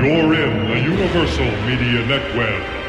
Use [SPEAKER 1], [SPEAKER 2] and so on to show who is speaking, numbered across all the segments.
[SPEAKER 1] You're in the Universal Media Network.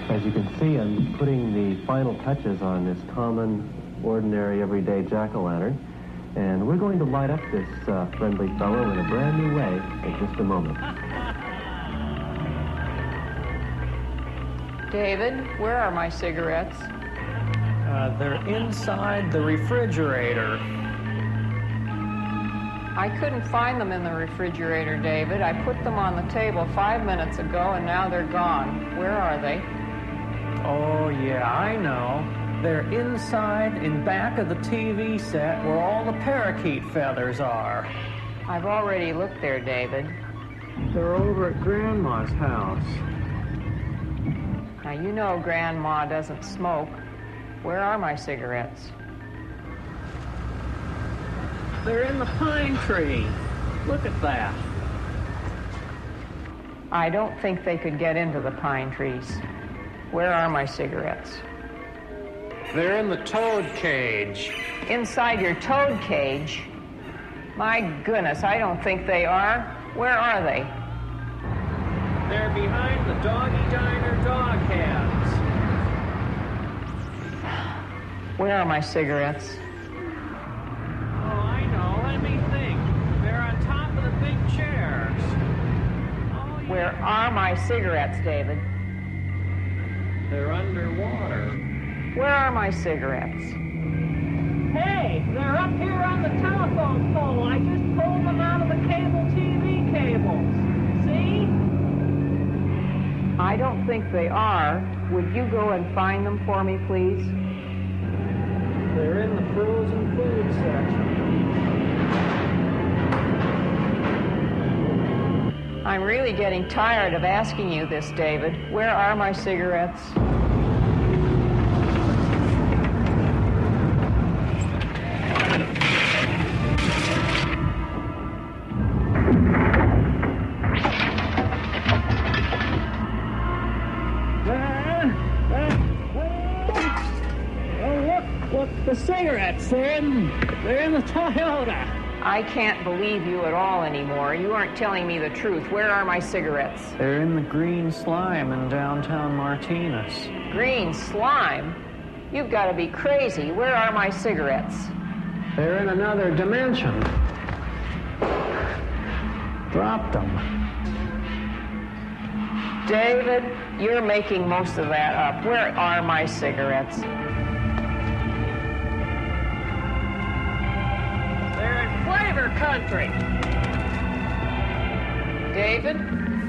[SPEAKER 2] As you can see, I'm putting the final touches on this common, ordinary, everyday jack-o'-lantern. And we're going to light up this friendly fellow in a brand new way in just a moment.
[SPEAKER 3] David, where are my cigarettes?
[SPEAKER 4] They're inside the refrigerator.
[SPEAKER 3] I couldn't find them in the refrigerator, David. I put them on the table 5 minutes ago, and now they're gone. Where are they?
[SPEAKER 4] Oh, yeah, I know. They're inside, in back of the TV set where all the parakeet feathers are.
[SPEAKER 3] I've already looked there, David.
[SPEAKER 4] They're over at Grandma's house.
[SPEAKER 3] Now, you know Grandma doesn't smoke. Where are my cigarettes?
[SPEAKER 4] They're in the pine tree. Look at that.
[SPEAKER 3] I don't think they could get into the pine trees. Where are my cigarettes?
[SPEAKER 4] They're in the toad cage.
[SPEAKER 3] Inside your toad cage? My goodness, I don't think they are. Where are they?
[SPEAKER 4] They're behind the Doggy Diner dog heads.
[SPEAKER 3] Where are my cigarettes?
[SPEAKER 4] Oh, I know. Let me think. They're on top of the big chairs. Oh, yeah.
[SPEAKER 3] Where are my cigarettes, David?
[SPEAKER 4] They're underwater.
[SPEAKER 3] Where are my cigarettes?
[SPEAKER 4] Hey, they're up here on the telephone pole. I just pulled them out of the cable TV cables. See?
[SPEAKER 3] I don't think they are. Would you go and find them for me, please?
[SPEAKER 4] They're in the frozen food section.
[SPEAKER 3] I'm really getting tired of asking you this, David. Where are my cigarettes?
[SPEAKER 4] The cigarettes, they're in the Toyota.
[SPEAKER 3] I can't believe you at all anymore. You aren't telling me the truth. Where are my cigarettes?
[SPEAKER 4] They're in the green slime in downtown Martinez.
[SPEAKER 3] Green slime? You've got to be crazy. Where are my cigarettes?
[SPEAKER 4] They're in another dimension. Dropped them.
[SPEAKER 3] David, you're making most of that up. Where are my cigarettes? They're in flavor country. David,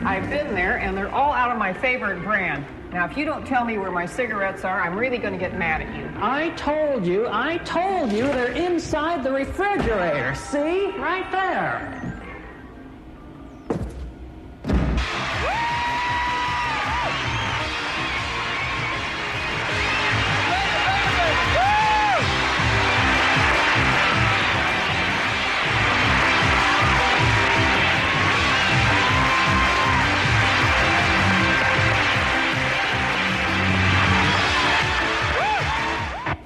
[SPEAKER 3] I've been there, and they're all out of my favorite brand. Now, if you don't tell me where my cigarettes are, I'm really going to get mad at you.
[SPEAKER 4] I told you they're inside the refrigerator. See? Right there.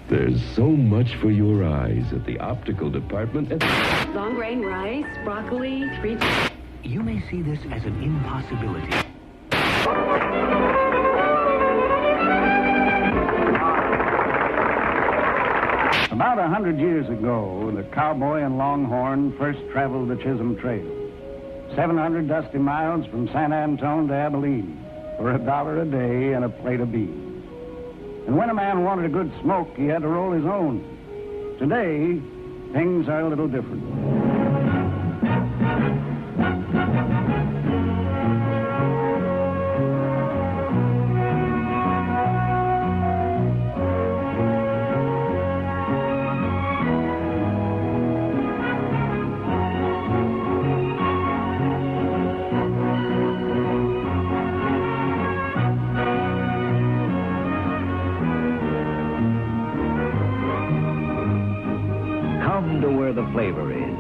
[SPEAKER 5] There's so much for your eyes at the optical department.
[SPEAKER 6] Long grain rice, broccoli, 3...
[SPEAKER 7] You may see this as an impossibility.
[SPEAKER 8] About 100 years ago, the cowboy and longhorn first traveled the Chisholm Trail. 700 dusty miles from San Antone to Abilene for $1 a day and a plate of beans. And when a man wanted a good smoke, he had to roll his own. Today, things are a little different.
[SPEAKER 7] Come to where the flavor is.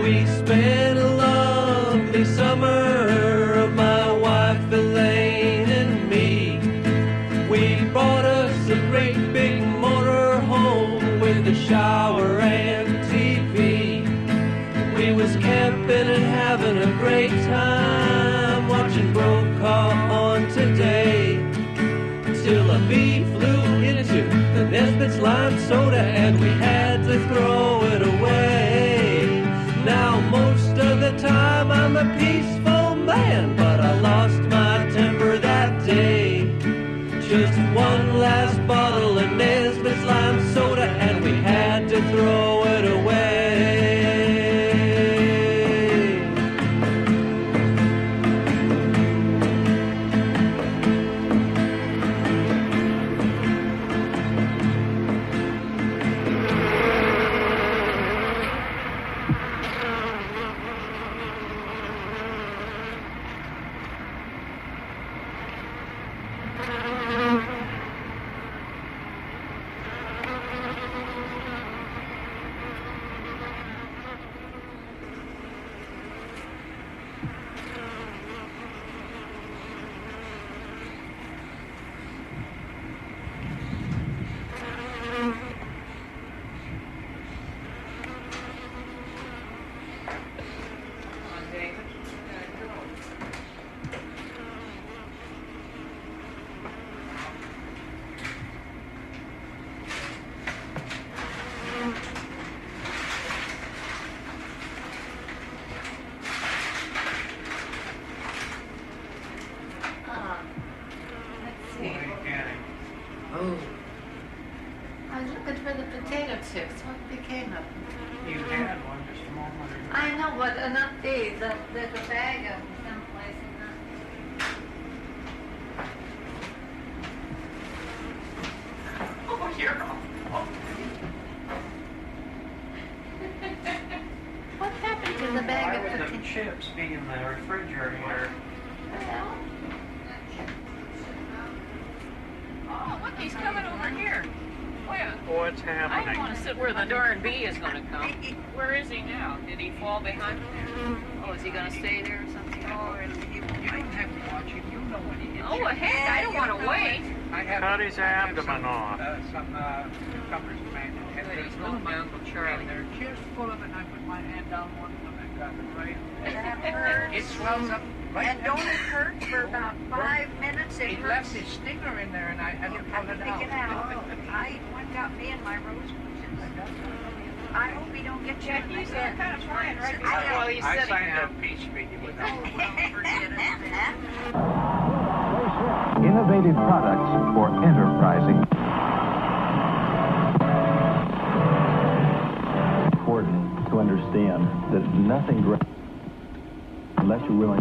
[SPEAKER 9] We spent a lovely summer of my wife Elaine and me. We bought us a great big motor home with a shower and TV. We was camping and having a great time watching Brokaw on Today. Till a bee flew into the Nesbitt's lime soda and we had to throw it away. Now most of the time I'm a peaceful man, but I lost my temper that day. Just one last bottle of Nesbitt's lime soda and we had to throw it away.
[SPEAKER 10] Oh. I was looking for the potato chips. What became of them?
[SPEAKER 4] You had one just a moment ago.
[SPEAKER 10] I know, but not these. There's a bag of them someplace in there. Oh, you're awful. What happened to the bag of
[SPEAKER 4] The
[SPEAKER 10] potatoes?
[SPEAKER 4] chips be in the refrigerator.
[SPEAKER 10] Well,
[SPEAKER 3] Oh, look, he's coming over here. Wait yeah.
[SPEAKER 4] What's
[SPEAKER 3] I
[SPEAKER 4] happening?
[SPEAKER 3] don't want to sit where the darn bee is going to come. Where is he now? Did he fall behind? Oh, is he going to stay there or something?
[SPEAKER 11] Oh, you don't have to watch him. You know when he hits
[SPEAKER 3] Oh, heck, I don't want to wait.
[SPEAKER 4] Cut his abdomen off.
[SPEAKER 11] Some cucumbers planted.
[SPEAKER 3] Good, he's going my Uncle Charlie.
[SPEAKER 11] They're just full of it, and I put my hand down one of them and got it right. It swells up. Right
[SPEAKER 12] And don't it hurt for about 5 minutes?
[SPEAKER 11] He left his stinger in there, and I had to pull it out.
[SPEAKER 12] Pick it out. One got me in my rose bushes. I hope he don't get you in
[SPEAKER 3] He's
[SPEAKER 12] the head.
[SPEAKER 3] kind of flying right
[SPEAKER 12] I know.
[SPEAKER 3] well, he's
[SPEAKER 11] I
[SPEAKER 3] sitting
[SPEAKER 11] signed
[SPEAKER 3] now.
[SPEAKER 11] a peace treaty with
[SPEAKER 12] Oh,
[SPEAKER 11] him.
[SPEAKER 12] well, forget it.
[SPEAKER 13] Innovative products for enterprising. Important to understand that nothing great unless you're willing.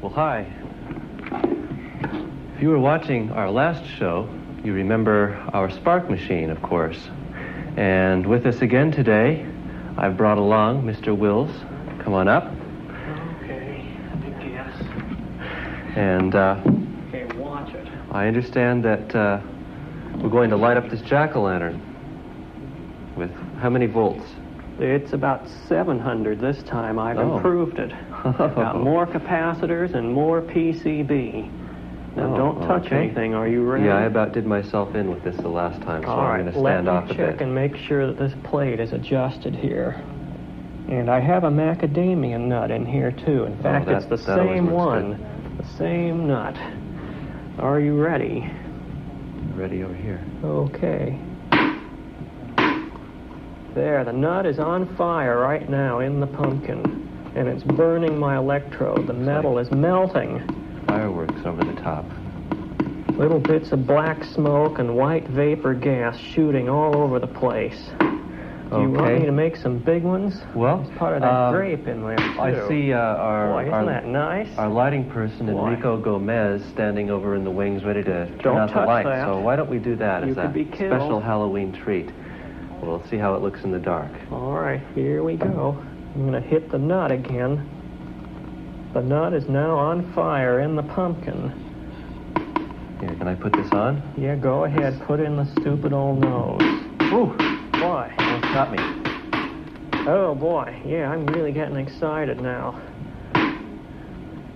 [SPEAKER 2] Well, hi. If you were watching our last show, you remember our spark machine, of course. And with us again today, I've brought along Mr. Wills. Come on up.
[SPEAKER 4] Okay, I guess.
[SPEAKER 2] And
[SPEAKER 4] Okay, watch it.
[SPEAKER 2] I understand that we're going to light up this jack-o'-lantern with how many volts?
[SPEAKER 4] It's about 700 this time. I've
[SPEAKER 2] Oh.
[SPEAKER 4] improved it. Got more capacitors and more PCB. Now,
[SPEAKER 2] Oh,
[SPEAKER 4] don't touch
[SPEAKER 2] okay.
[SPEAKER 4] anything. Are you ready?
[SPEAKER 2] Yeah, I about did myself in with this the last time, so
[SPEAKER 4] All
[SPEAKER 2] I'm
[SPEAKER 4] right,
[SPEAKER 2] going to
[SPEAKER 4] let
[SPEAKER 2] stand
[SPEAKER 4] me
[SPEAKER 2] off a
[SPEAKER 4] check
[SPEAKER 2] bit.
[SPEAKER 4] and make sure that this plate is adjusted here. And I have a macadamia nut in here, too. In fact,
[SPEAKER 2] that-
[SPEAKER 4] it's the
[SPEAKER 2] that always
[SPEAKER 4] same
[SPEAKER 2] works
[SPEAKER 4] one.
[SPEAKER 2] good.
[SPEAKER 4] The same nut. Are you ready?
[SPEAKER 2] Ready over here.
[SPEAKER 4] Okay. There, the nut is on fire right now in the pumpkin. And it's burning my electrode. The metal is melting.
[SPEAKER 2] Fireworks over the top.
[SPEAKER 4] Little bits of black smoke and white vapor gas shooting all over the place. Do you want
[SPEAKER 2] Okay.
[SPEAKER 4] me to make some big ones?
[SPEAKER 2] Well,
[SPEAKER 4] There's part of that grape in there, too.
[SPEAKER 2] I see
[SPEAKER 4] Boy, isn't that nice?
[SPEAKER 2] our lighting person,
[SPEAKER 4] Boy.
[SPEAKER 2] Enrico Gomez, standing over in the wings ready to turn
[SPEAKER 4] Don't
[SPEAKER 2] out the
[SPEAKER 4] touch
[SPEAKER 2] lights.
[SPEAKER 4] that.
[SPEAKER 2] So why don't we do that
[SPEAKER 4] You
[SPEAKER 2] as a
[SPEAKER 4] could be killed.
[SPEAKER 2] special Halloween treat? We'll see how it looks in the dark.
[SPEAKER 4] All right, here we go. I'm going to hit the nut again. The nut is now on fire in the pumpkin.
[SPEAKER 2] Here, can I put this on?
[SPEAKER 4] Yeah, go ahead. Put in the stupid old nose.
[SPEAKER 2] Ooh,
[SPEAKER 4] Boy.
[SPEAKER 2] almost got me.
[SPEAKER 4] Oh, boy. Yeah, I'm really getting excited now.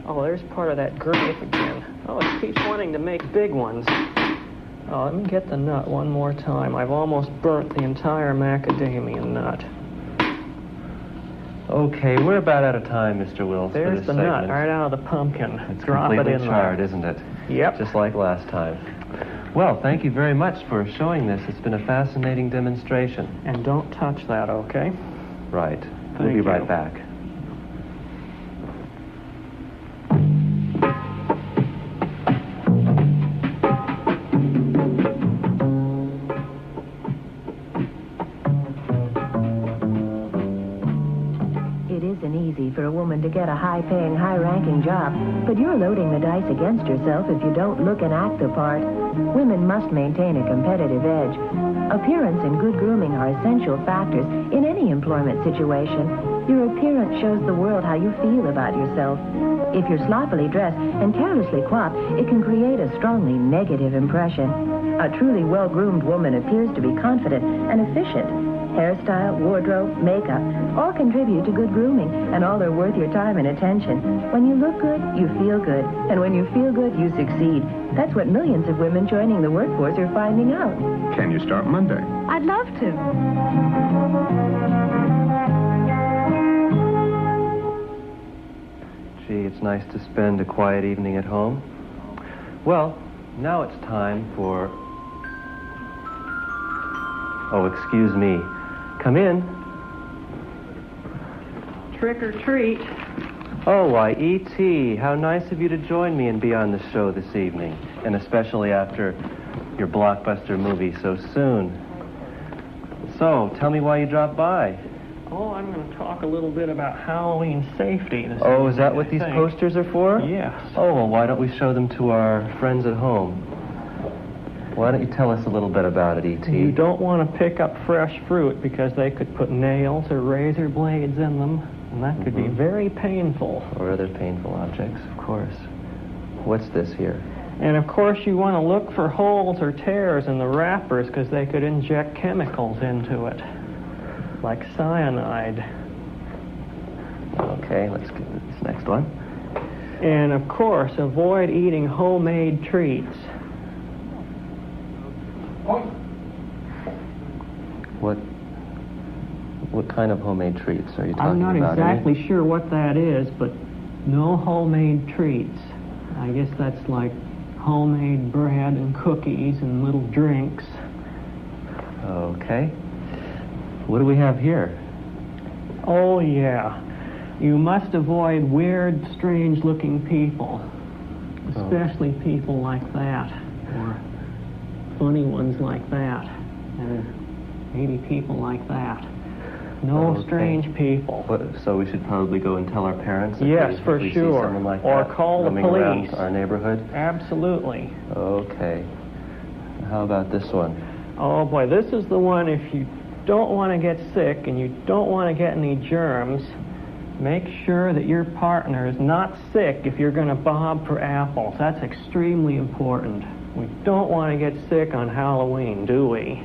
[SPEAKER 4] Oh, there's part of that grape again. Oh, it keeps wanting to make big ones. Oh, let me get the nut one more time. I've almost burnt the entire macadamia nut.
[SPEAKER 2] Okay, we're about out of time, Mr. Wills, for
[SPEAKER 4] There's
[SPEAKER 2] this
[SPEAKER 4] the
[SPEAKER 2] segment.
[SPEAKER 4] nut right out of the pumpkin.
[SPEAKER 2] It's
[SPEAKER 4] Drop it
[SPEAKER 2] completely
[SPEAKER 4] in
[SPEAKER 2] charred,
[SPEAKER 4] there.
[SPEAKER 2] isn't it?
[SPEAKER 4] Yep.
[SPEAKER 2] Just like last time. Well, thank you very much for showing this. It's been a fascinating demonstration.
[SPEAKER 4] And don't touch that, okay?
[SPEAKER 2] Right. We'll
[SPEAKER 4] Thank
[SPEAKER 2] be right
[SPEAKER 4] you.
[SPEAKER 2] back.
[SPEAKER 14] It isn't easy for a woman to get a high-paying, high-ranking job, but you're loading the dice against yourself if you don't look and act the part. Women must maintain a competitive edge. Appearance and good grooming are essential factors in any employment situation. Your appearance shows the world how you feel about yourself. If you're sloppily dressed and carelessly coiffed, it can create a strongly negative impression. A truly well-groomed woman appears to be confident and efficient. Hairstyle, wardrobe, makeup, all contribute to good grooming, and all are worth your time and attention. When you look good, you feel good, and when you feel good, you succeed. That's what millions of women joining the workforce are finding out.
[SPEAKER 5] Can you start Monday?
[SPEAKER 14] I'd love to.
[SPEAKER 2] Gee, it's nice to spend a quiet evening at home. Well, now it's time for... Oh, excuse me. Come in.
[SPEAKER 4] Trick or treat.
[SPEAKER 2] Oh, why, E.T., how nice of you to join me and be on the show this evening, and especially after your blockbuster movie so soon. So, tell me why you dropped by.
[SPEAKER 4] Oh, I'm going to talk a little bit about Halloween safety. This
[SPEAKER 2] Oh, is that
[SPEAKER 4] evening,
[SPEAKER 2] what
[SPEAKER 4] I
[SPEAKER 2] these
[SPEAKER 4] think.
[SPEAKER 2] posters are for?
[SPEAKER 4] Yes.
[SPEAKER 2] Oh, well, why don't we show them to our friends at home? Why don't you tell us a little bit about it, E.T.?
[SPEAKER 4] You don't want to pick up fresh fruit because they could put nails or razor blades in them, and that could be very painful.
[SPEAKER 2] Or other painful objects, of course. What's this here?
[SPEAKER 4] And of course you want to look for holes or tears in the wrappers because they could inject chemicals into it, like cyanide.
[SPEAKER 2] Okay, let's get this next one.
[SPEAKER 4] And of course, avoid eating homemade treats.
[SPEAKER 2] What kind of homemade treats are you talking about?
[SPEAKER 4] I'm not exactly sure what that is, but no homemade treats. I guess that's like homemade bread and cookies and little drinks.
[SPEAKER 2] Okay. What do we have here?
[SPEAKER 4] Oh, yeah. You must avoid weird, strange-looking people, especially people like that, or funny ones like that, and maybe people like that. No strange people.
[SPEAKER 2] So we should probably go and tell our parents?
[SPEAKER 4] Yes, for
[SPEAKER 2] if we
[SPEAKER 4] sure.
[SPEAKER 2] See someone like
[SPEAKER 4] or
[SPEAKER 2] that
[SPEAKER 4] call the
[SPEAKER 2] roaming
[SPEAKER 4] police.
[SPEAKER 2] Around our neighborhood?
[SPEAKER 4] Absolutely.
[SPEAKER 2] Okay. How about this one?
[SPEAKER 4] Oh, boy, this is the one if you don't want to get sick and you don't want to get any germs, make sure that your partner is not sick if you're going to bob for apples. That's extremely important. We don't want to get sick on Halloween, do we?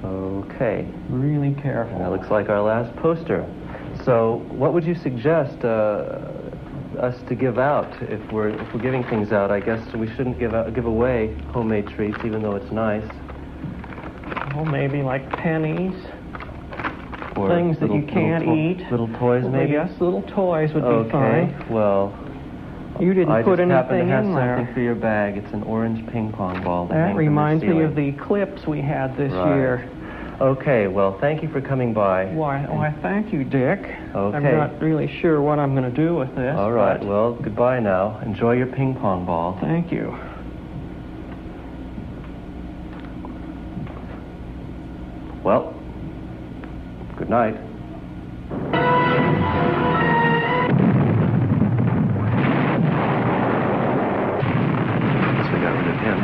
[SPEAKER 2] Okay.
[SPEAKER 4] Really careful.
[SPEAKER 2] And that looks like our last poster. So what would you suggest us to give out if we're giving things out? I guess we shouldn't give away homemade treats, even though it's nice.
[SPEAKER 4] Oh, maybe like pennies.
[SPEAKER 2] Or
[SPEAKER 4] things that you can't eat.
[SPEAKER 2] Little toys, maybe?
[SPEAKER 4] Yes, little toys would be fine.
[SPEAKER 2] Okay, well...
[SPEAKER 4] You didn't put anything in there.
[SPEAKER 2] I just happen to have something for your bag. It's an orange ping pong ball.
[SPEAKER 4] That reminds me of the clips we had this year.
[SPEAKER 2] Okay, well, thank you for coming by.
[SPEAKER 4] Why, thank you, Dick.
[SPEAKER 2] Okay.
[SPEAKER 4] I'm not really sure what I'm going to do with this.
[SPEAKER 2] All right, well, goodbye now. Enjoy your ping pong ball.
[SPEAKER 4] Thank you.
[SPEAKER 2] Well, good night. Guess we got rid of him.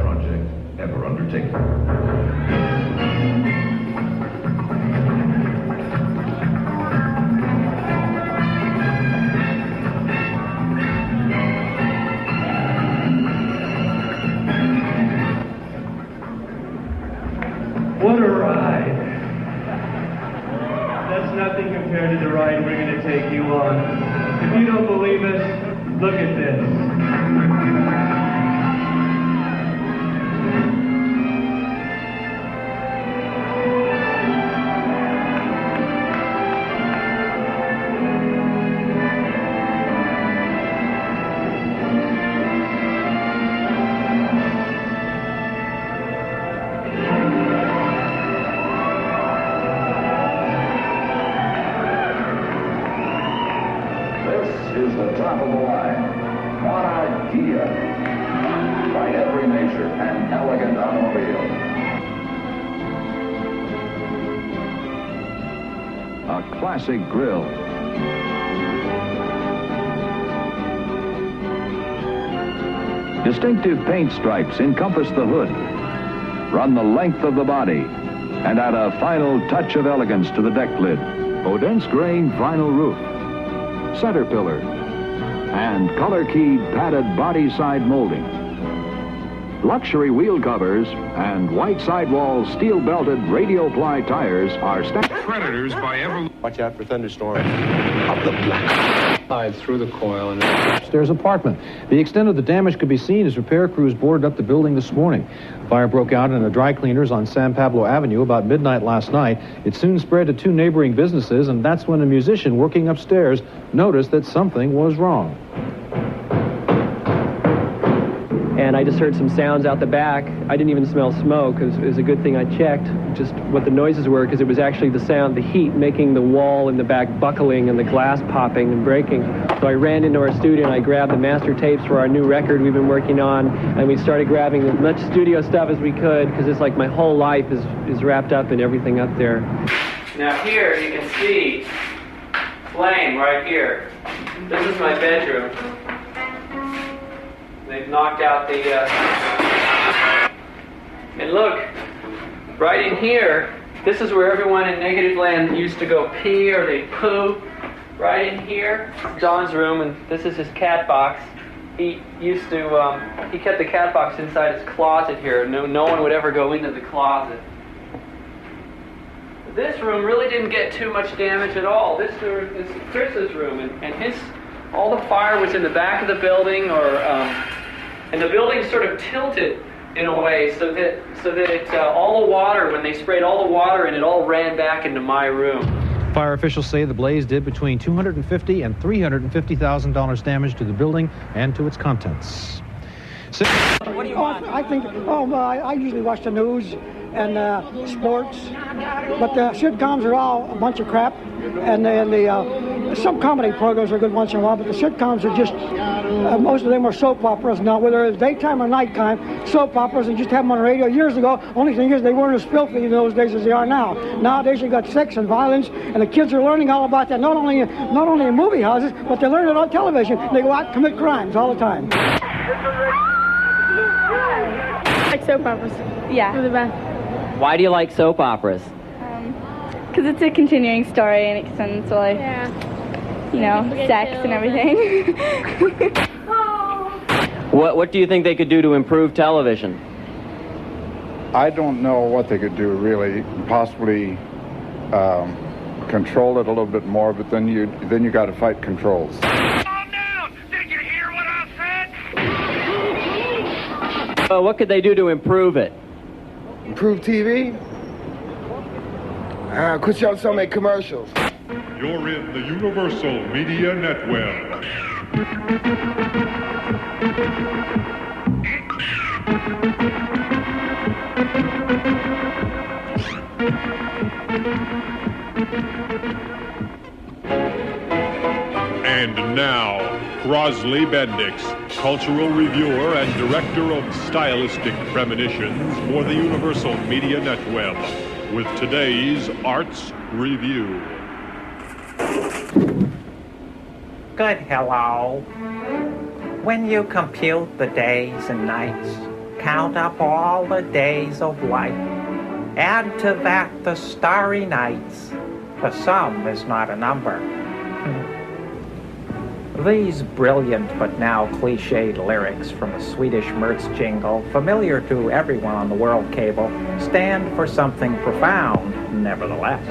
[SPEAKER 15] project ever undertaken.
[SPEAKER 9] What a ride. That's nothing compared to the ride we're going to take you on. If you don't believe us, look at this.
[SPEAKER 15] Is the top of the line. One idea. By every measure, an elegant automobile.
[SPEAKER 16] A classic grill. Distinctive paint stripes encompass the hood, run the length of the body, and add a final touch of elegance to the deck lid. Odense grain vinyl roof, center pillar, and color-keyed padded body side molding. Luxury wheel covers and white sidewall steel-belted radial-ply tires are
[SPEAKER 17] Predators by ever...
[SPEAKER 18] Watch out for thunderstorms. Up the black side through the coil and
[SPEAKER 19] upstairs apartment. The extent of the damage could be seen as repair crews boarded up the building this morning. Fire broke out in a dry cleaners on San Pablo Avenue about midnight last night. It soon spread to two neighboring businesses, and that's when a musician working upstairs noticed that something was wrong.
[SPEAKER 20] And I just heard some sounds out the back. I didn't even smell smoke, because it was a good thing I checked just what the noises were, because it was actually the sound, the heat, making the wall in the back buckling and the glass popping and breaking. So I ran into our studio and I grabbed the master tapes for our new record we've been working on, and we started grabbing as much studio stuff as we could, because it's like my whole life is wrapped up in everything up there. Now here you can see flame right here. This is my bedroom. They've knocked out the, and look, right in here, this is where everyone in Negativland used to go pee or they poo. Right in here, Don's room, and this is his cat box. He used to, he kept the cat box inside his closet here. No one would ever go into the closet. This room really didn't get too much damage at all. This is Chris's room, and all the fire was in the back of the building, and the building sort of tilted in a way so that all the water, when they sprayed all the water in, it all ran back into my room.
[SPEAKER 19] Fire officials say the blaze did between $250,000 and $350,000 damage to the building and to its contents.
[SPEAKER 21] What do you want? I think, I usually watch the news and sports, but the sitcoms are all a bunch of crap, and some comedy programs are good once in a while, but the sitcoms are just, most of them are soap operas now, whether it's daytime or nighttime. Soap operas, and just have them on the radio years ago. Only thing is they weren't as filthy in those days as they are now. Nowadays you got sex and violence, and the kids are learning all about that, not only in movie houses, but they learn it on television. They go out and commit crimes all the time.
[SPEAKER 22] Like soap operas. Yeah. They're the best.
[SPEAKER 23] Why do you like soap operas?
[SPEAKER 22] Because it's a continuing story and it can sort of, sex and everything.
[SPEAKER 23] What do you think they could do to improve television?
[SPEAKER 24] I don't know what they could do, really. Possibly control it a little bit more, but then you got to fight controls.
[SPEAKER 23] What could they do to improve it?
[SPEAKER 25] Improve TV? Quit showing so many commercials.
[SPEAKER 1] You're in the Universal Media Network. And now, Crosley Bendix, cultural reviewer and director of stylistic premonitions for the Universal Media Network, with today's Arts Review.
[SPEAKER 11] Good, hello. When you compute the days and nights,
[SPEAKER 3] count up all the days of life. Add to that the starry nights. The sum is not a number. These brilliant but now cliched lyrics from a Swedish Mertz jingle, familiar to everyone on the world cable, stand for something profound, nevertheless.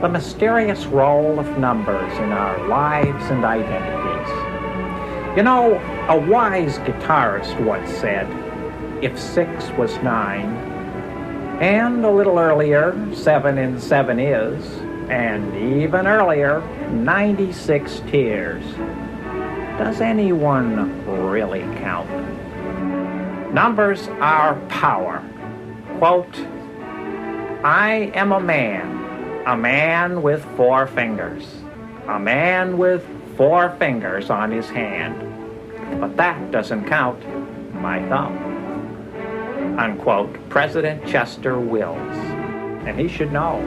[SPEAKER 3] The mysterious role of numbers in our lives and identities. You know, a wise guitarist once said, if 6 was 9, and a little earlier, 7 and 7 is, and even earlier, 96 tears. Does anyone really count? Numbers are power. Quote, I am a man with 4 fingers. A man with 4 fingers on his hand. But that doesn't count my thumb. Unquote, President Chester Wills. And he should know.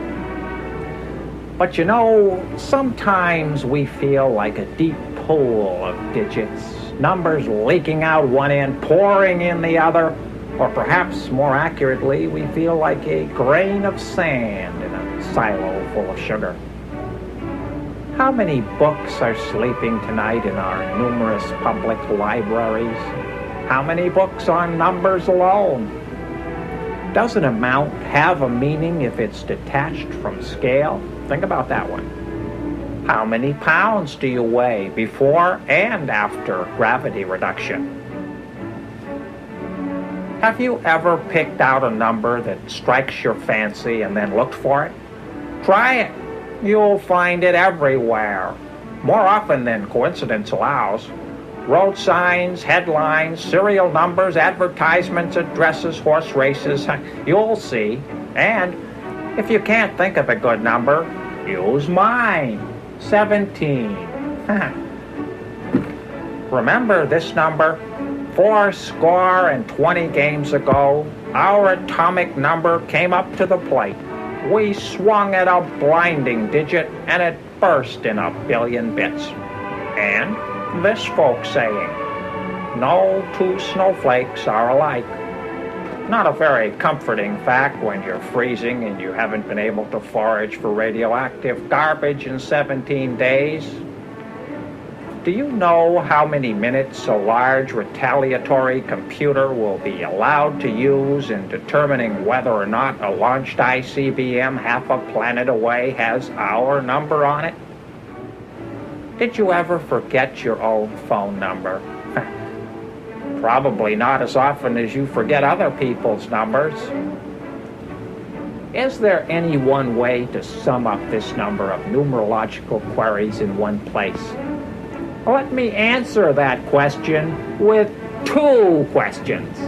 [SPEAKER 3] But you know, sometimes we feel like a deep pool of digits, numbers leaking out one end, pouring in the other, or perhaps more accurately, we feel like a grain of sand in a silo full of sugar. How many books are sleeping tonight in our numerous public libraries? How many books on numbers alone? Does an amount have a meaning if it's detached from scale? Think about that one. How many pounds do you weigh before and after gravity reduction? Have you ever picked out a number that strikes your fancy and then looked for it? Try it. You'll find it everywhere, more often than coincidence allows. Road signs, headlines, serial numbers, advertisements, addresses, horse races. You'll see. And if you can't think of a good number, use mine, 17. Remember this number? 80 games ago, our atomic number came up to the plate. We swung at a blinding digit, and it burst in a billion bits. And this folk saying, no 2 snowflakes are alike. Not a very comforting fact when you're freezing and you haven't been able to forage for radioactive garbage in 17 days. Do you know how many minutes a large retaliatory computer will be allowed to use in determining whether or not a launched ICBM half a planet away has our number on it? Did you ever forget your own phone number? Probably not as often as you forget other people's numbers. Is there any one way to sum up this number of numerological queries in one place? Let me answer that question with 2 questions.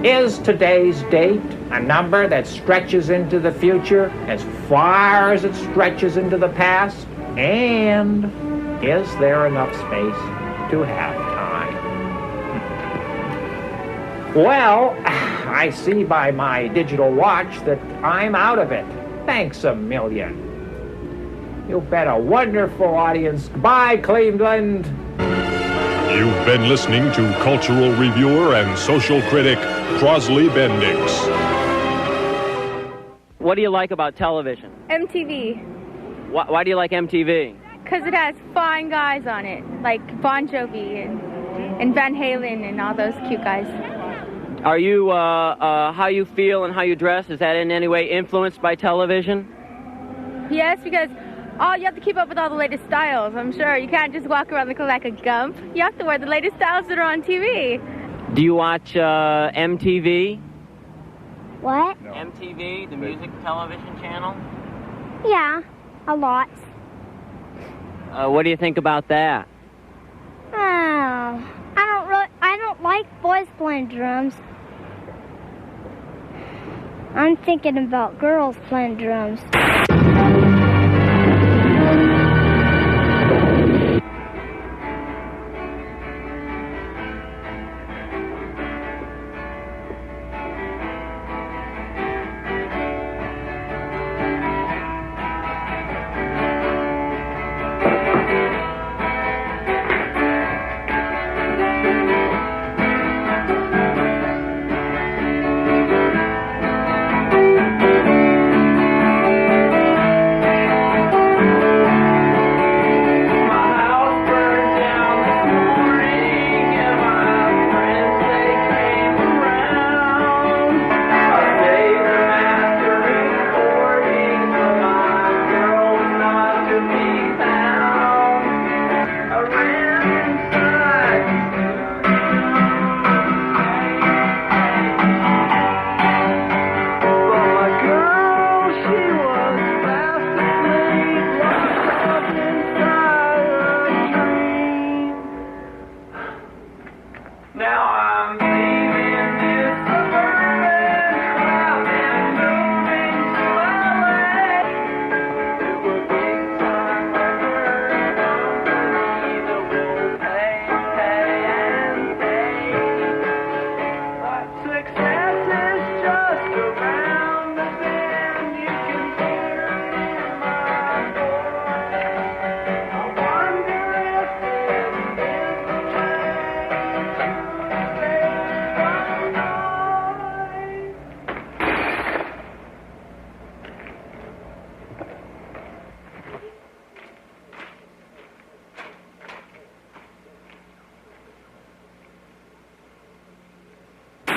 [SPEAKER 3] Is today's date a number that stretches into the future as far as it stretches into the past? And is there enough space to have time? Well, I see by my digital watch that I'm out of it. Thanks a million. You've been a wonderful audience. Goodbye, Cleveland.
[SPEAKER 1] You've been listening to cultural reviewer and social critic Crosley Bendix.
[SPEAKER 23] What do you like about television?
[SPEAKER 22] MTV.
[SPEAKER 23] Why do you like MTV?
[SPEAKER 22] Because it has fine guys on it, like Bon Jovi and Van Halen and all those cute guys.
[SPEAKER 23] Are you, how you feel and how you dress, is that in any way influenced by television?
[SPEAKER 22] Yes, because you have to keep up with all the latest styles, I'm sure. You can't just walk around looking like a gump. You have to wear the latest styles that are on TV.
[SPEAKER 23] Do you watch MTV?
[SPEAKER 6] What?
[SPEAKER 23] No. MTV, the music television channel?
[SPEAKER 6] Yeah, a lot.
[SPEAKER 23] What do you think about that?
[SPEAKER 6] Oh, I don't like boys playing drums. I'm thinking about girls playing drums.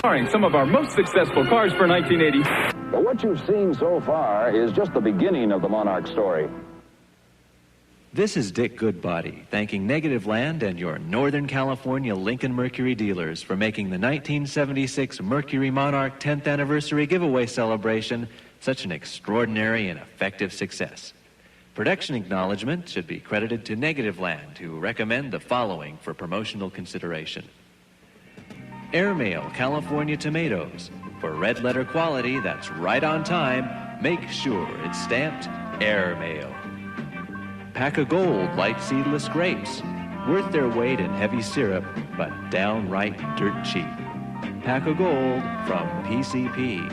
[SPEAKER 7] Some of our most successful cars for 1980.
[SPEAKER 16] But what you've seen so far is just the beginning of the Monarch story.
[SPEAKER 8] This is Dick Goodbody, thanking Negativland and your Northern California Lincoln Mercury dealers for making the 1976 Mercury Monarch 10th Anniversary Giveaway Celebration such an extraordinary and effective success. Production acknowledgement should be credited to Negativland, who recommend the following for promotional consideration. Airmail California tomatoes. For red letter quality that's right on time, make sure it's stamped Airmail. Pack of Gold light seedless grapes. Worth their weight in heavy syrup, but downright dirt cheap. Pack of Gold from PCP.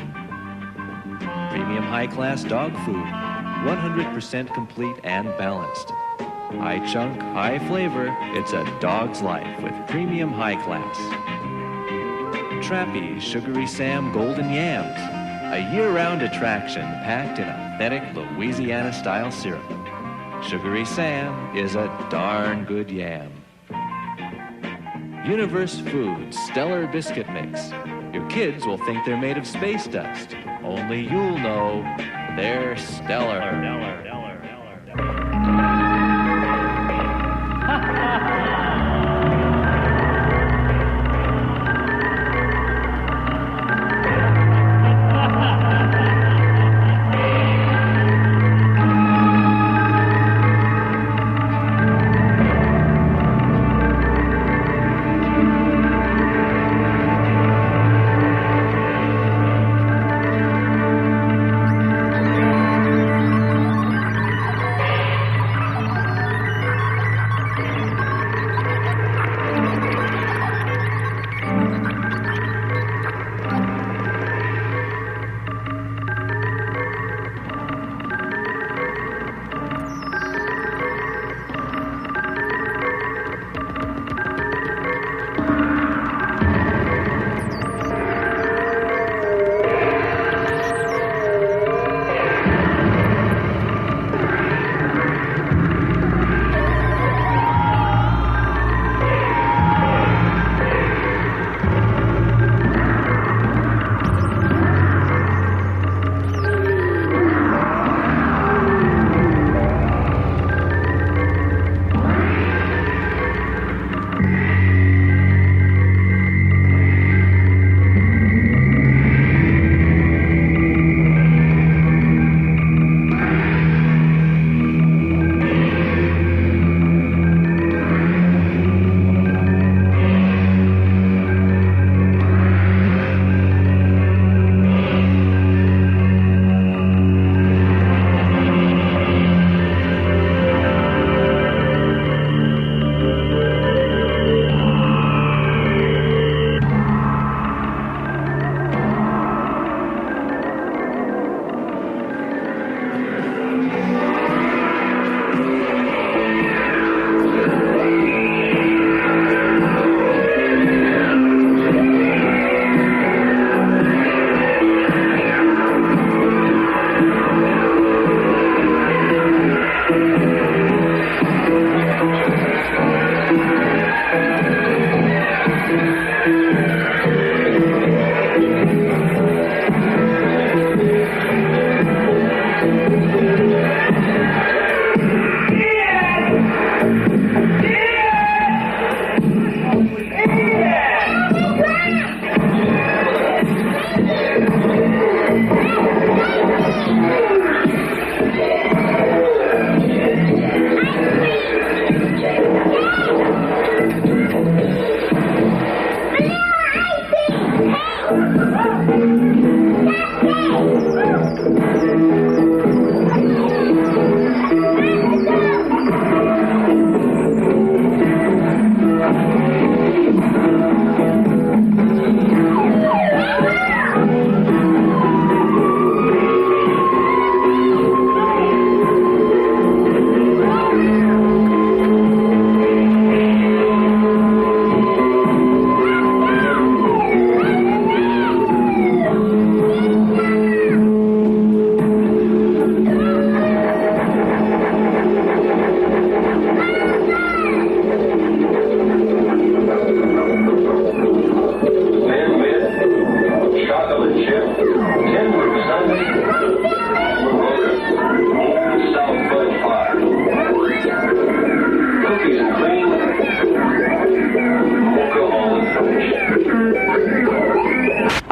[SPEAKER 8] Premium high-class dog food. 100% complete and balanced. High chunk, high flavor. It's a dog's life with premium high class. Trappy's Sugary Sam Golden Yams. A year-round attraction packed in authentic Louisiana-style syrup. Sugary Sam is a darn good yam. Universe Foods Stellar Biscuit Mix. Your kids will think they're made of space dust. Only you'll know they're stellar.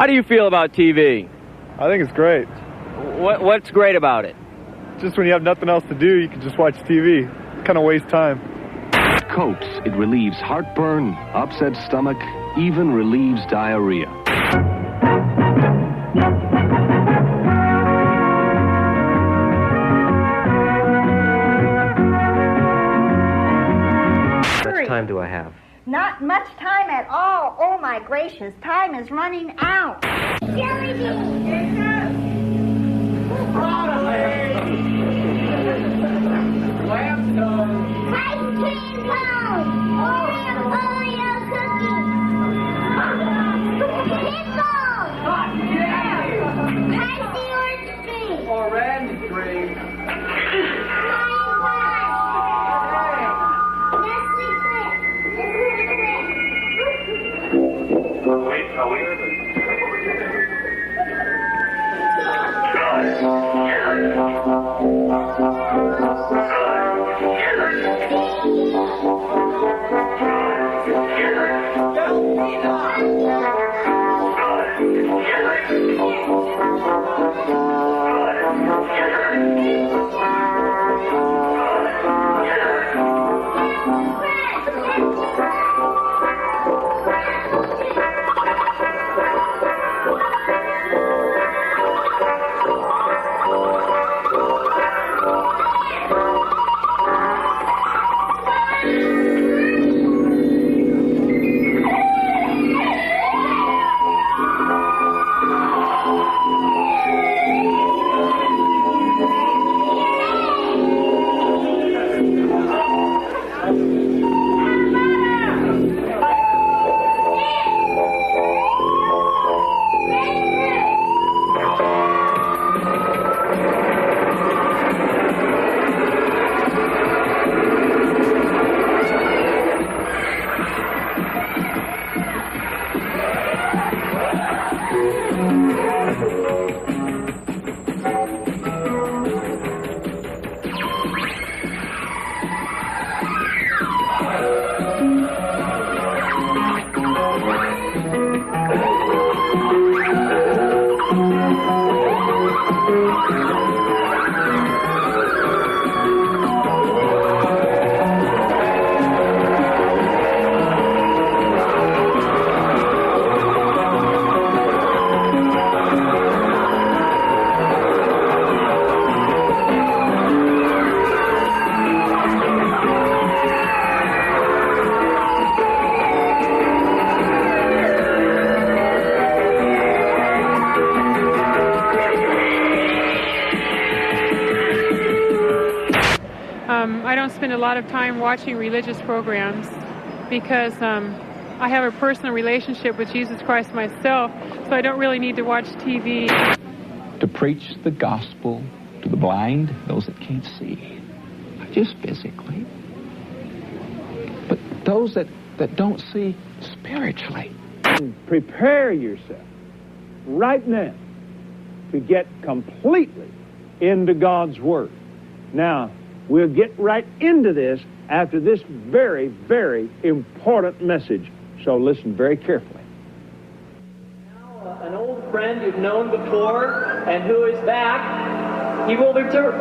[SPEAKER 23] How do you feel about TV?
[SPEAKER 5] I think it's great.
[SPEAKER 23] What's great about it?
[SPEAKER 5] Just when you have nothing else to do, you can just watch TV. Kind of waste time.
[SPEAKER 16] Coats, it relieves heartburn, upset stomach, even relieves diarrhea.
[SPEAKER 2] How much time do I have?
[SPEAKER 10] Not much time at all. Oh my gracious, time is running out. Jelly beans. Ice cream cone. Oreo cookies. Pickles. Icy orange cream.
[SPEAKER 11] Orange cream.
[SPEAKER 12] I don't spend a lot of time watching religious programs because I have a personal relationship with Jesus Christ myself, so I don't really need to watch TV.
[SPEAKER 13] To preach the gospel to the blind, those that can't see, not just physically, but those that don't see spiritually.
[SPEAKER 14] Prepare yourself right now to get completely into God's Word. Now, we'll get right into this after this very, very important message. So listen very carefully.
[SPEAKER 26] Now, an old friend you've known before and who is back. He will be returning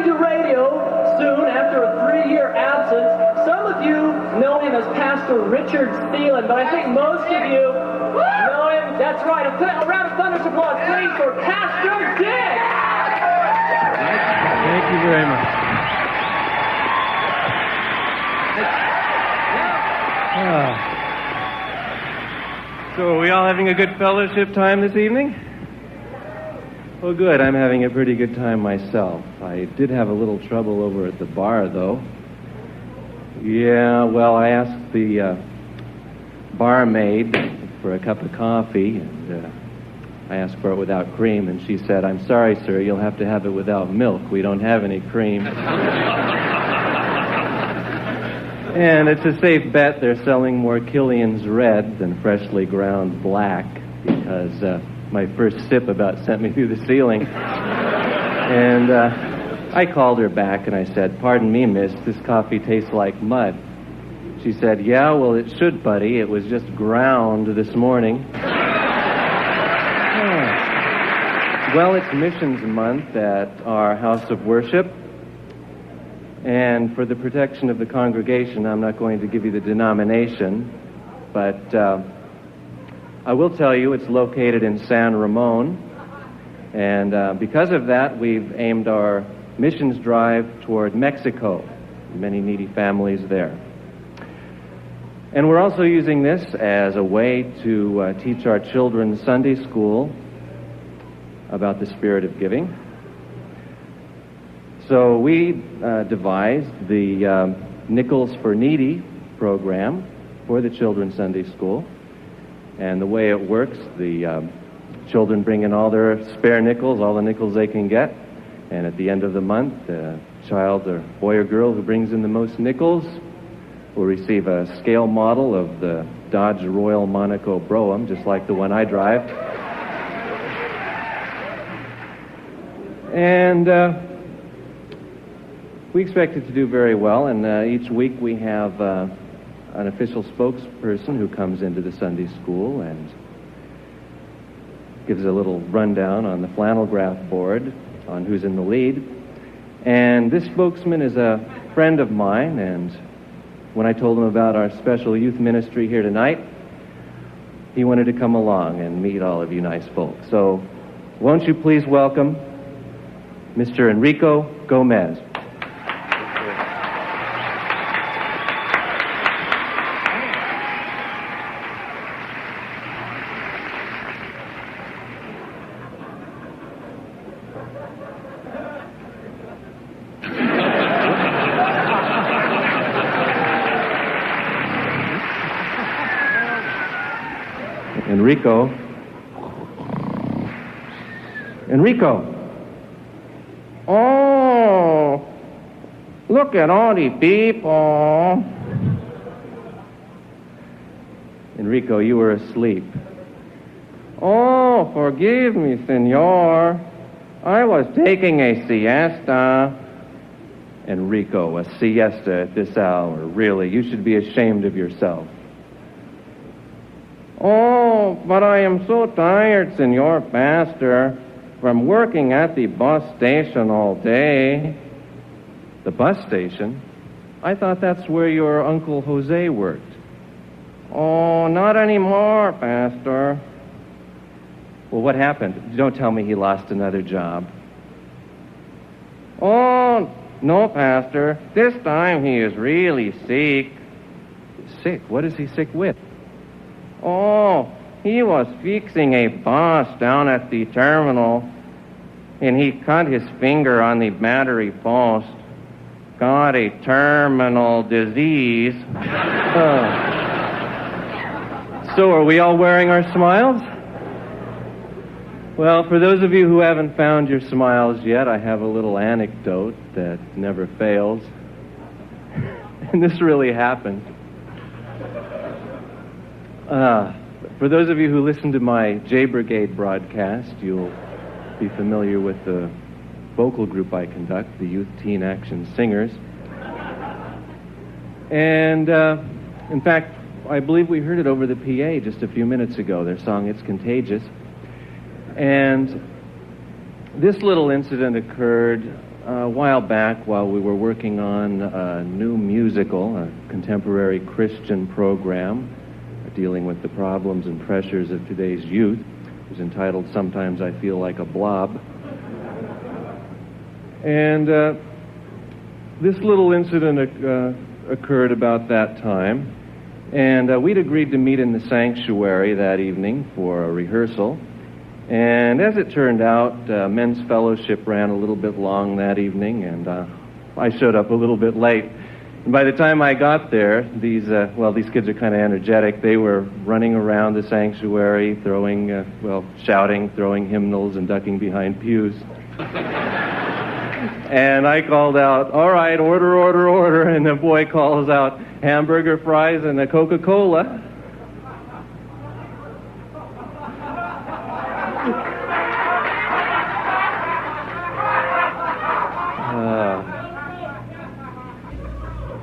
[SPEAKER 26] to radio soon after a 3-year absence. Some of you know him as Pastor Richard Thielen, but I think most of you know him. That's right. A round of thunderous applause, please, for Pastor Dick.
[SPEAKER 27] Thank you very much. So are we all having a good fellowship time this evening? Well, good. I'm having a pretty good time myself. I did have a little trouble over at the bar, though. Yeah, well, I asked the barmaid for a cup of coffee, and I asked for it without cream, and she said, "I'm sorry, sir, you'll have to have it without milk. We don't have any cream." And it's a safe bet they're selling more Killian's Red than freshly ground black, because my first sip about sent me through the ceiling. And I called her back and I said, "Pardon me, miss, this coffee tastes like mud." She said, yeah, well, it should, buddy. It was just ground this morning. Well, it's Missions Month at our house of worship. And for the protection of the congregation, I'm not going to give you the denomination, but I will tell you it's located in San Ramon. And because of that, we've aimed our missions drive toward Mexico. Many needy families there. And we're also using this as a way to teach our children Sunday school about the spirit of giving. So we devised the Nickels for Needy program for the children's Sunday school. And the way it works, the children bring in all their spare nickels, all the nickels they can get. And at the end of the month, the child or boy or girl who brings in the most nickels will receive a scale model of the Dodge Royal Monaco Brougham, just like the one I drive. And we expect it to do very well, and each week we have an official spokesperson who comes into the Sunday school and gives a little rundown on the flannel graph board on who's in the lead. And this spokesman is a friend of mine, and when I told him about our special youth ministry here tonight, he wanted to come along and meet all of you nice folks. So won't you please welcome Mr. Enrico Gomez. Enrico. Oh, look at all the people. Enrico, you were asleep. Oh, forgive me, senor. I was taking a siesta. Enrico, a siesta at this hour. Really, you should be ashamed of yourself. Oh, but I am so tired, Senor Pastor, from working at the bus station all day. The bus station? I thought that's where your Uncle Jose worked. Oh, not anymore, Pastor. Well, what happened? Don't tell me he lost another job. Oh, no, Pastor. This time he is really sick. Sick? What is he sick with? Oh, he was fixing a bus down at the terminal, and he cut his finger on the battery post. Got a terminal disease. So are we all wearing our smiles? Well, for those of you who haven't found your smiles yet, I have a little anecdote that never fails. And this really happened. For those of you who listen to my J Brigade broadcast, you'll be familiar with the vocal group I conduct, the Youth Teen Action Singers. And, in fact, I believe we heard it over the PA just a few minutes ago, their song, It's Contagious. And this little incident occurred a while back while we were working on a new musical, a contemporary Christian program dealing with the problems and pressures of today's youth. It was entitled Sometimes I Feel Like a Blob. And this little incident occurred about that time. And we'd agreed to meet in the sanctuary that evening for a rehearsal. And as it turned out, men's fellowship ran a little bit long that evening, and I showed up a little bit late. And by the time I got there, these kids are kind of energetic. They were running around the sanctuary, shouting, throwing hymnals, and ducking behind pews. And I called out, all right, order, order, order. And the boy calls out, hamburger, fries, and a Coca-Cola.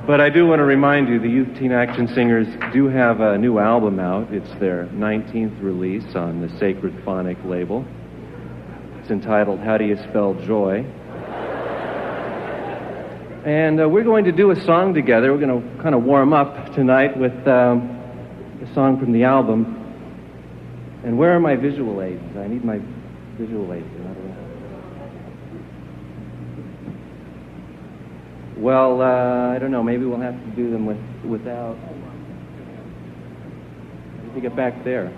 [SPEAKER 27] But I do want to remind you, the Youth Teen Action Singers do have a new album out. It's their 19th release on the Sacred Phonic label. It's entitled, How Do You Spell Joy? And we're going to do a song together. We're going to kind of warm up tonight with a song from the album. And where are my visual aids? I need my visual aids. Well, I don't know. Maybe we'll have to do them without. How do you get back there?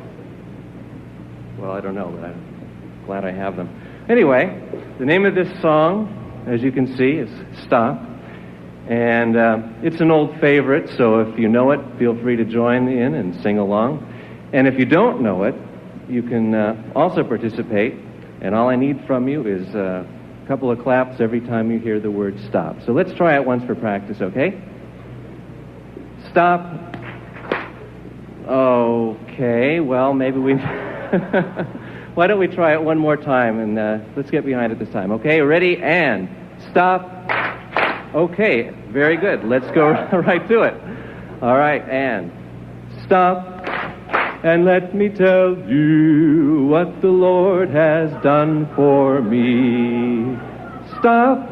[SPEAKER 27] Well, I don't know, but I'm glad I have them. Anyway, the name of this song, as you can see, is Stop. And it's an old favorite, so if you know it, feel free to join in and sing along. And if you don't know it, you can also participate. And all I need from you is a couple of claps every time you hear the word stop. So let's try it once for practice, okay? Stop. Okay, well, maybe we... Why don't we try it one more time, and let's get behind it this time, okay? Ready? And stop. Okay, very good. Let's go right to it. All right, and stop. And let me tell you what the Lord has done for me. Stop.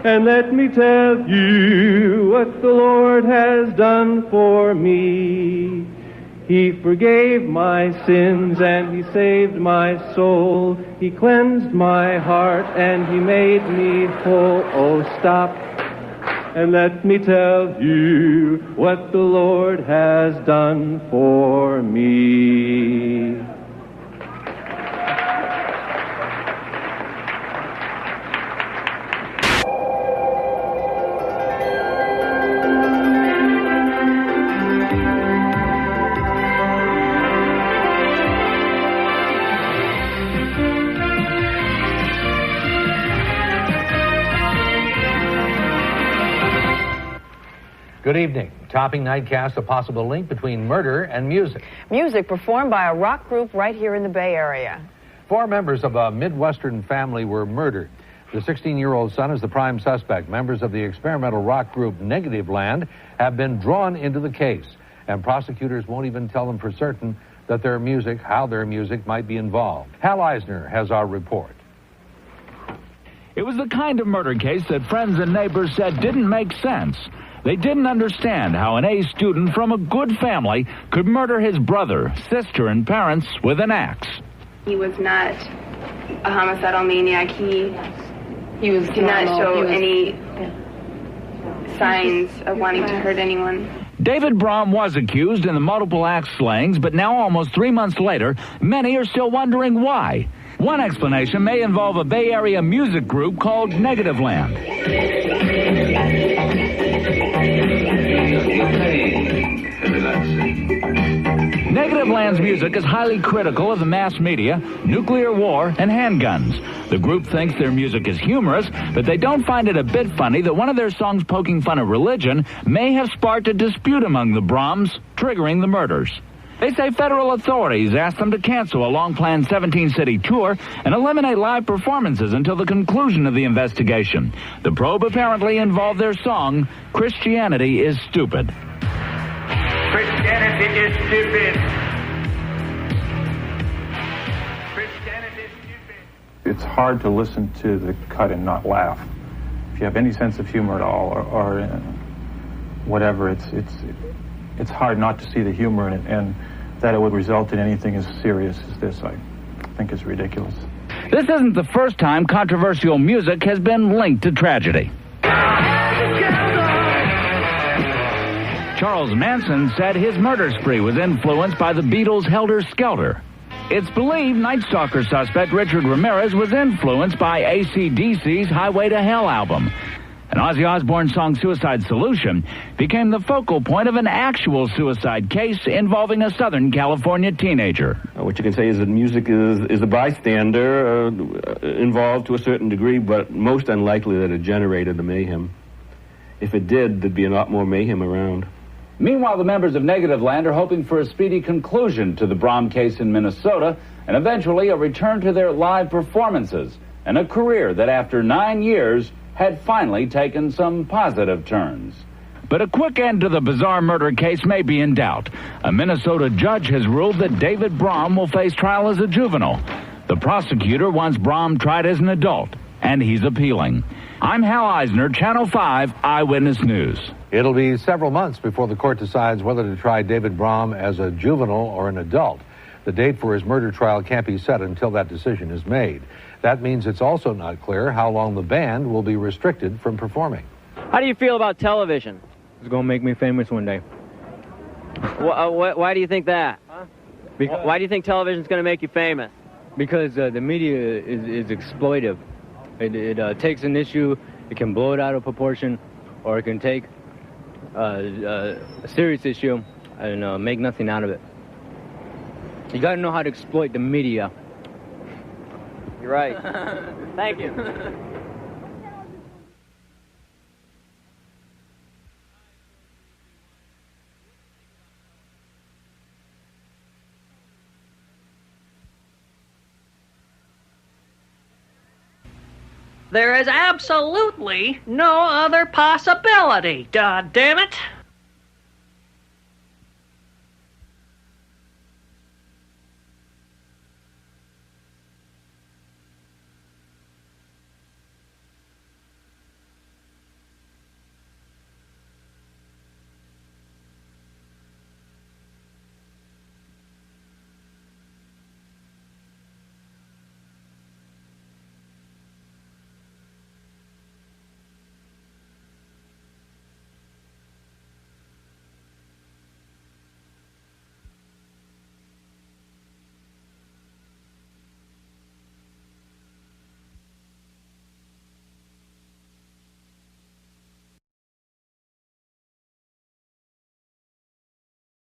[SPEAKER 27] And let me tell you what the Lord has done for me. He forgave my sins and He saved my soul. He cleansed my heart and He made me whole. Oh, stop. And let me tell you what the Lord has done for me.
[SPEAKER 4] Good evening. Topping Nightcast, a possible link between murder and music.
[SPEAKER 9] Music performed by a rock group right here in the Bay Area.
[SPEAKER 4] 4 members of a Midwestern family were murdered. The 16-year-old son is the prime suspect. Members of the experimental rock group Negativland have been drawn into the case, and prosecutors won't even tell them for certain that how their music might be involved. Hal Eisner has our report.
[SPEAKER 15] It was the kind of murder case that friends and neighbors said didn't make sense. They didn't understand how an A student from a good family could murder his brother, sister, and parents with an axe.
[SPEAKER 17] He was not a homicidal maniac. He did not show any signs of wanting to hurt anyone.
[SPEAKER 15] David Brahm was accused in the multiple axe slayings, but now, almost 3 months later, many are still wondering why. One explanation may involve a Bay Area music group called Negativland. Negativland's music is highly critical of the mass media, nuclear war, and handguns. The group thinks their music is humorous, but they don't find it a bit funny that one of their songs poking fun at religion may have sparked a dispute among the Brahms, triggering the murders. They say federal authorities asked them to cancel a long-planned 17-city tour and eliminate live performances until the conclusion of the investigation. The probe apparently involved their song, Christianity is Stupid.
[SPEAKER 11] Christianity is stupid. Christianity is stupid.
[SPEAKER 24] It's hard to listen to the cut and not laugh. If you have any sense of humor at all, or whatever, it's hard not to see the humor in it, and that it would result in anything as serious as this, I think, is ridiculous.
[SPEAKER 15] This isn't the first time controversial music has been linked to tragedy. Charles Manson said his murder spree was influenced by the Beatles' Helter Skelter. It's believed Night Stalker suspect Richard Ramirez was influenced by AC/DC's Highway to Hell album. An Ozzy Osbourne song, Suicide Solution, became the focal point of an actual suicide case involving a Southern California teenager.
[SPEAKER 18] What you can say is that music is a bystander involved to a certain degree, but most unlikely that it generated the mayhem. If it did, there'd be a lot more mayhem around.
[SPEAKER 19] Meanwhile, the members of Negativland are hoping for a speedy conclusion to the Brahm case in Minnesota and eventually a return to their live performances and a career that after 9 years had finally taken some positive turns.
[SPEAKER 15] But a quick end to the bizarre murder case may be in doubt. A Minnesota judge has ruled that David Braum will face trial as a juvenile. The prosecutor wants Braum tried as an adult, and he's appealing. I'm Hal Eisner, Channel 5 Eyewitness News.
[SPEAKER 4] It'll be several months before the court decides whether to try David Braum as a juvenile or an adult. The date for his murder trial can't be set until that decision is made. That means it's also not clear how long the band will be restricted from performing.
[SPEAKER 23] How do you feel about television?
[SPEAKER 1] It's going to make me famous one day.
[SPEAKER 23] Why do you think that? Why do you think television's going to make you famous?
[SPEAKER 1] Because the media is exploitive. It takes an issue, it can blow it out of proportion, or it can take a serious issue and make nothing out of it. You got to know how to exploit the media.
[SPEAKER 23] You're right. Thank you.
[SPEAKER 11] There is absolutely no other possibility. Damn it.